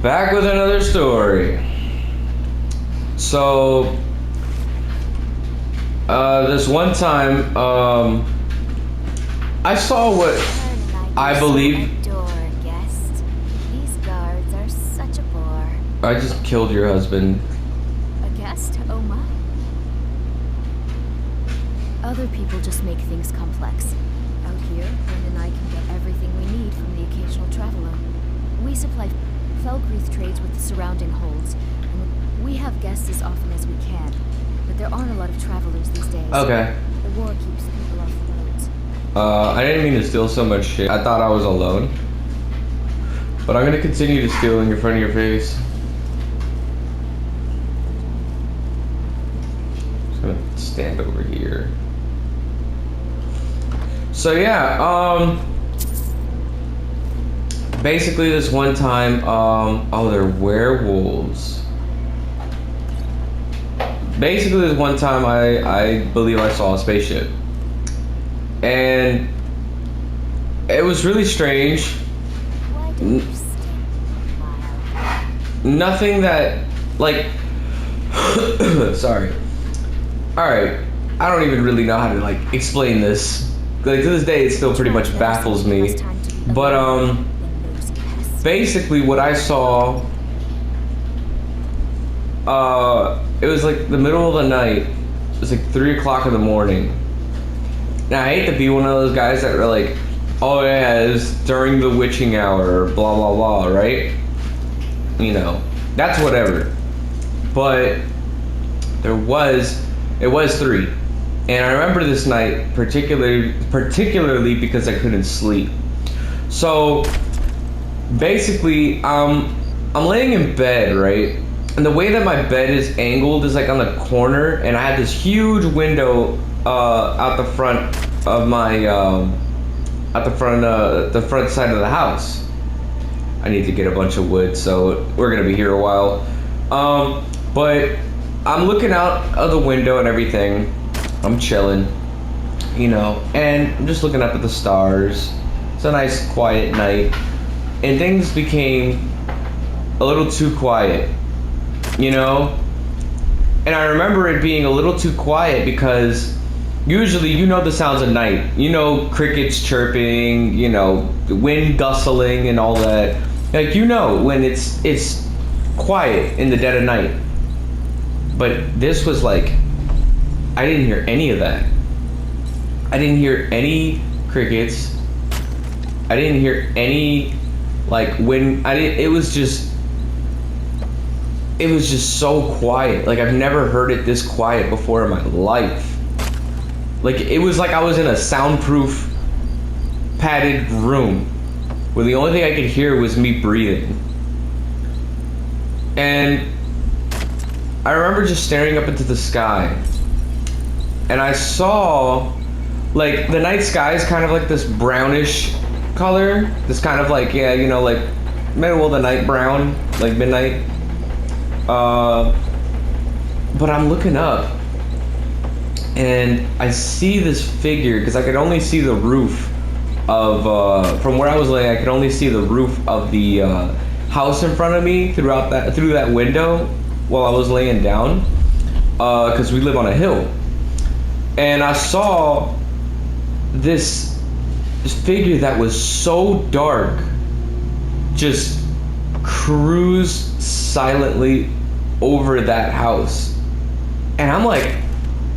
Back with another story. So, this one time, I saw what I believe. Door, guest. These guards are such a bore. I just killed your husband. A guest? Oh my. Other people just make things complex. Out here, Glenn and I can get everything we need from the occasional traveler. We supply Felgreath trades with the surrounding holds, and we have guests as often as we can. But there aren't a lot of travelers these days. Okay. The war keeps people off the roads. I didn't mean to steal so much shit. I thought I was alone. But I'm gonna continue to steal in front of your face. Just gonna stand over here. So yeah, basically this one time, oh, they're werewolves. Basically this one time I believe I saw a spaceship. And it was really strange. Why don't you stay a while? Nothing that, like, sorry. Alright, I don't even really know how to, like, explain this. Like, to this day, it still pretty much baffles me. But, basically what I saw, it was like the middle of the night. It was like 3 o'clock in the morning. Now, I hate to be one of those guys that are like, oh yeah, it was during the witching hour, or blah, blah, blah, right? You know, that's whatever. But it was 3. And I remember this night particularly because I couldn't sleep. So basically, I'm laying in bed, right? And the way that my bed is angled is like on the corner, and I had this huge window out the front of my the front side of the house. I need to get a bunch of wood, so we're gonna be here a while. But I'm looking out of the window and everything. I'm chilling, you know, and I'm just looking up at the stars. It's a nice quiet night, and things became a little too quiet, you know. And I remember it being a little too quiet because usually, you know, the sounds of night, you know, crickets chirping, you know, the wind gustling and all that. Like, you know, when it's quiet in the dead of night. But this was like, I didn't hear any of that. I didn't hear any crickets. I didn't hear any, like, when it was just so quiet. Like, I've never heard it this quiet before in my life. Like, it was like I was in a soundproof padded room where the only thing I could hear was me breathing. And I remember just staring up into the sky, and I saw, like, the night sky is kind of like this brownish color, this kind of like, yeah, you know, like middle of the night brown, like midnight. But I'm looking up, and I see this figure, because I could only see the roof of, from where I was laying, I could only see the roof of the house in front of me through that window while I was laying down, because we live on a hill. And I saw this figure that was so dark just cruise silently over that house. And I'm like,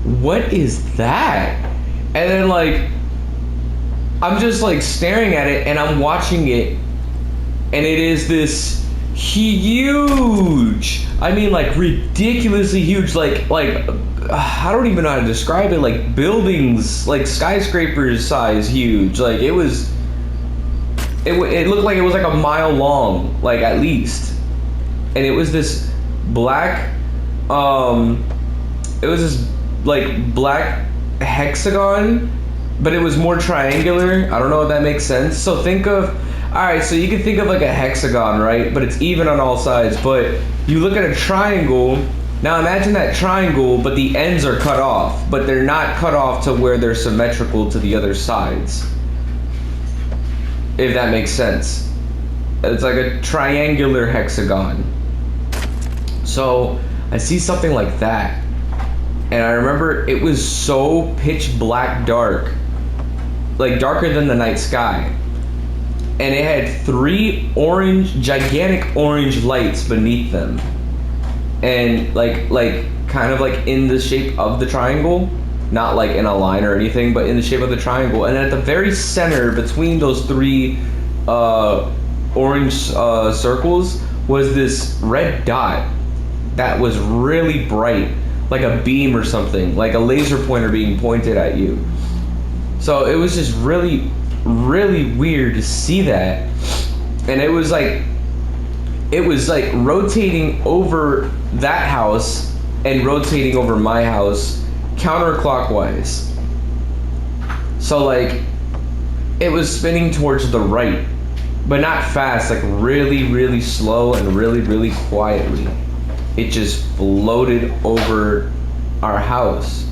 what is that? And then, like, I'm just like staring at it, and I'm watching it, and it is this huge, I mean, like, ridiculously huge, like I don't even know how to describe it, like buildings, like skyscrapers size huge. Like, it looked like it was like a mile long, like, at least. And it was this black, it was this like black hexagon, but it was more triangular. I don't know if that makes sense. So think of, alright, so you can think of like a hexagon, right? But it's even on all sides. But you look at a triangle. Now imagine that triangle, but the ends are cut off, but they're not cut off to where they're symmetrical to the other sides. If that makes sense. It's like a triangular hexagon. So I see something like that, and I remember it was so pitch black dark, like darker than the night sky, and it had 3 gigantic orange lights beneath them, and like kind of like in the shape of the triangle, not like in a line or anything, but in the shape of the triangle. And at the very center between those 3 orange circles was this red dot that was really bright, like a beam or something, like a laser pointer being pointed at you. So it was just really, really weird to see that. And it was like rotating over that house and rotating over my house counterclockwise. So like it was spinning towards the right, but not fast, like really, really slow and really, really quietly. It just floated over our house.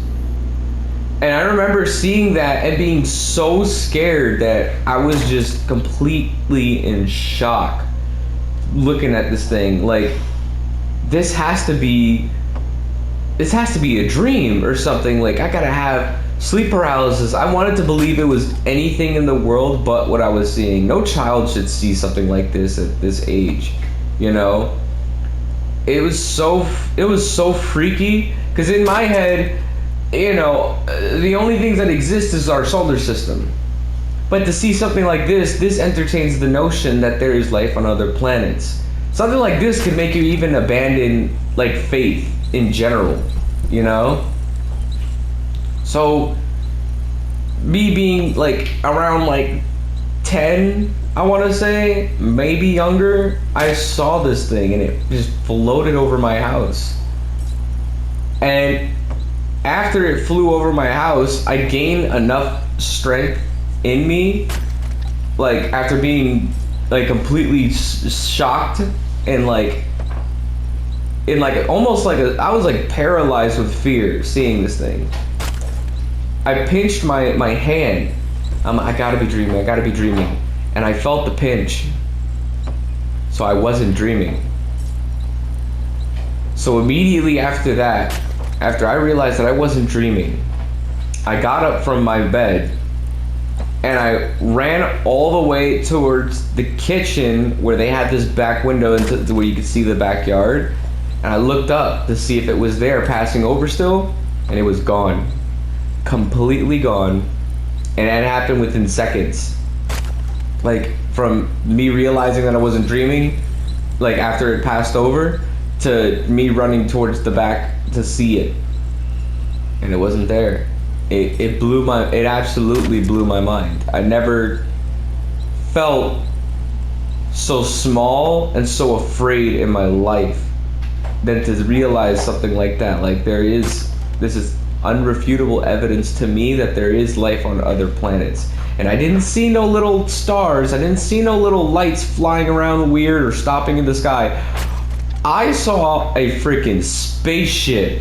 And I remember seeing that and being so scared that I was just completely in shock looking at this thing. Like, this has to be a dream or something. Like, I gotta have sleep paralysis. I wanted to believe it was anything in the world but what I was seeing. No child should see something like this at this age, you know? It was so freaky, because in my head, you know, the only things that exist is our solar system. But to see something like this entertains the notion that there is life on other planets. Something like this could make you even abandon like faith in general, you know? So me being like around like 10, I want to say, maybe younger, I saw this thing and it just floated over my house. And after it flew over my house, I gained enough strength in me, like after being like completely shocked and like in like almost like I was like paralyzed with fear seeing this thing. I pinched my hand. I gotta be dreaming. And I felt the pinch. So I wasn't dreaming. So immediately after that, after I realized that I wasn't dreaming, I got up from my bed and I ran all the way towards the kitchen where they had this back window into where you could see the backyard. And I looked up to see if it was there passing over still, and it was gone. Completely gone. And that happened within seconds. Like from me realizing that I wasn't dreaming, like after it passed over, to me running towards the back to see it. And it wasn't there. It absolutely blew my mind. I never felt so small and so afraid in my life than to realize something like that. Like this is unrefutable evidence to me that there is life on other planets. And I didn't see no little stars. I didn't see no little lights flying around weird or stopping in the sky. I saw a freaking spaceship.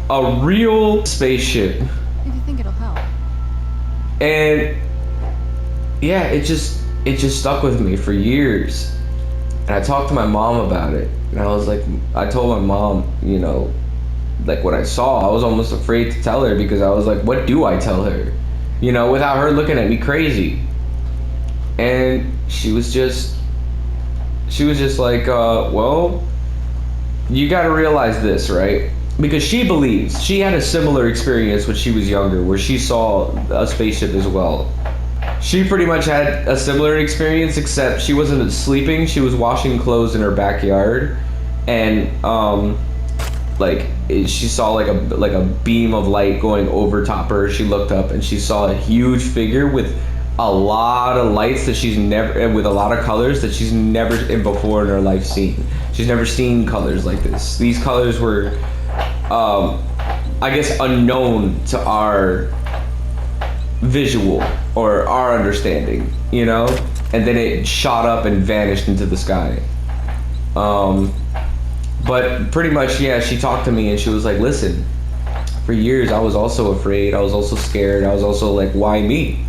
A real spaceship. If you think it'll help. And yeah, it just stuck with me for years. And I talked to my mom about it. And I told my mom, you know, like what I saw. I was almost afraid to tell her because I was like, what do I tell her? You know, without her looking at me crazy. And she was just like, well, you gotta realize this, right? Because she believes, she had a similar experience when she was younger where she saw a spaceship as well. She pretty much had a similar experience, except she wasn't sleeping, she was washing clothes in her backyard. And she saw like a beam of light going over top her. She looked up and she saw a huge figure with a lot of lights that she's never, with a lot of colors that she's never before in her life seen. She's never seen colors like this. These colors were, I guess, unknown to our visual or our understanding, you know? And then it shot up and vanished into the sky. But pretty much, yeah, she talked to me and she was like, listen, for years I was also afraid, I was also scared, I was also like, why me?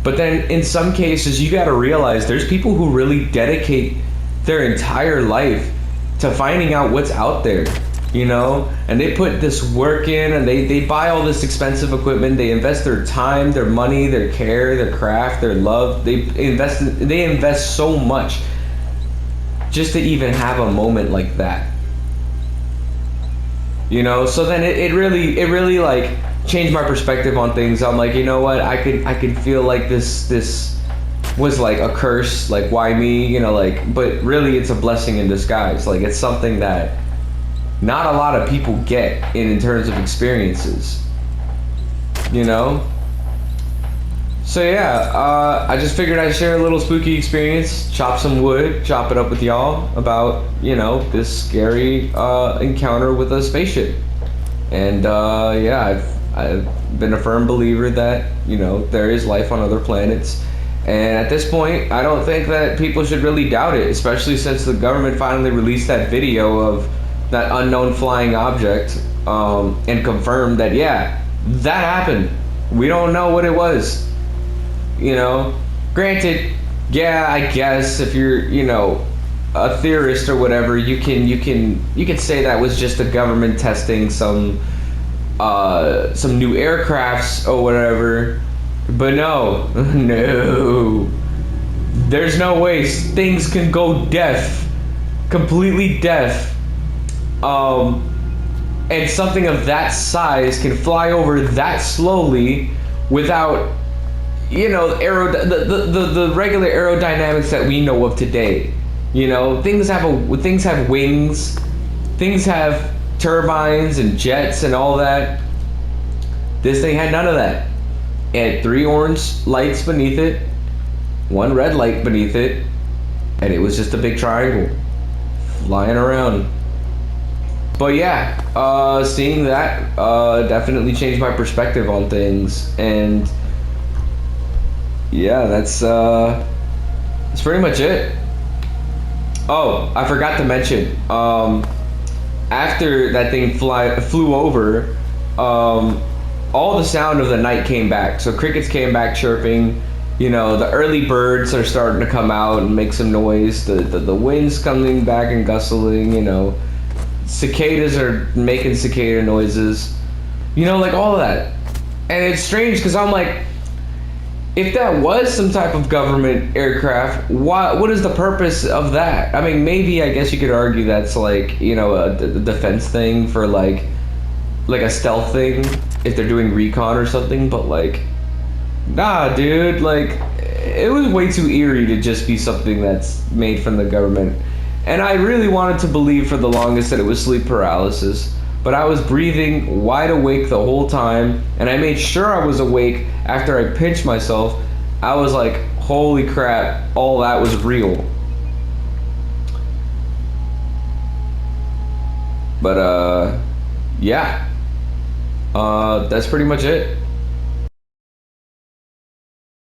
But then in some cases, you got to realize there's people who really dedicate their entire life to finding out what's out there, you know? And they put this work in, and they buy all this expensive equipment. They invest their time, their money, their care, their craft, their love. They invest so much just to even have a moment like that. You know, so then it really like changed my perspective on things. I'm like, you know what, I could feel like this was like a curse, like why me, you know, like, but really it's a blessing in disguise. Like it's something that not a lot of people get in terms of experiences, you know. So yeah, I just figured I'd share a little spooky experience, chop some wood, chop it up with y'all about, you know, this scary encounter with a spaceship. And yeah, I've been a firm believer that, you know, there is life on other planets. And at this point, I don't think that people should really doubt it, especially since the government finally released that video of that unknown flying object and confirmed that, yeah, that happened. We don't know what it was. You know, granted, yeah, I guess if you're, you know, a theorist or whatever, you can say that was just the government testing some new aircrafts or whatever. But no, no, there's no way things can go deaf, completely deaf, and something of that size can fly over that slowly without, you know, the regular aerodynamics that we know of today. You know, things have wings, things have turbines and jets and all that. This thing had none of that. It had 3 orange lights beneath it, 1 red light beneath it, and it was just a big triangle flying around. But yeah, seeing that definitely changed my perspective on things. And yeah, that's pretty much it. Oh, I forgot to mention, after that thing flew over, all the sound of the night came back. So crickets came back chirping. You know, the early birds are starting to come out and make some noise. The wind's coming back and gustling. You know, cicadas are making cicada noises. You know, like all of that. And it's strange because I'm like, if that was some type of government aircraft, what is the purpose of that? I mean, maybe I guess you could argue that's like, you know, a defense thing for like a stealth thing if they're doing recon or something, but like, nah, dude, like it was way too eerie to just be something that's made from the government. And I really wanted to believe for the longest that it was sleep paralysis, but I was breathing wide awake the whole time, and I made sure I was awake after I pinched myself. I was like, holy crap, all that was real. But yeah, that's pretty much it.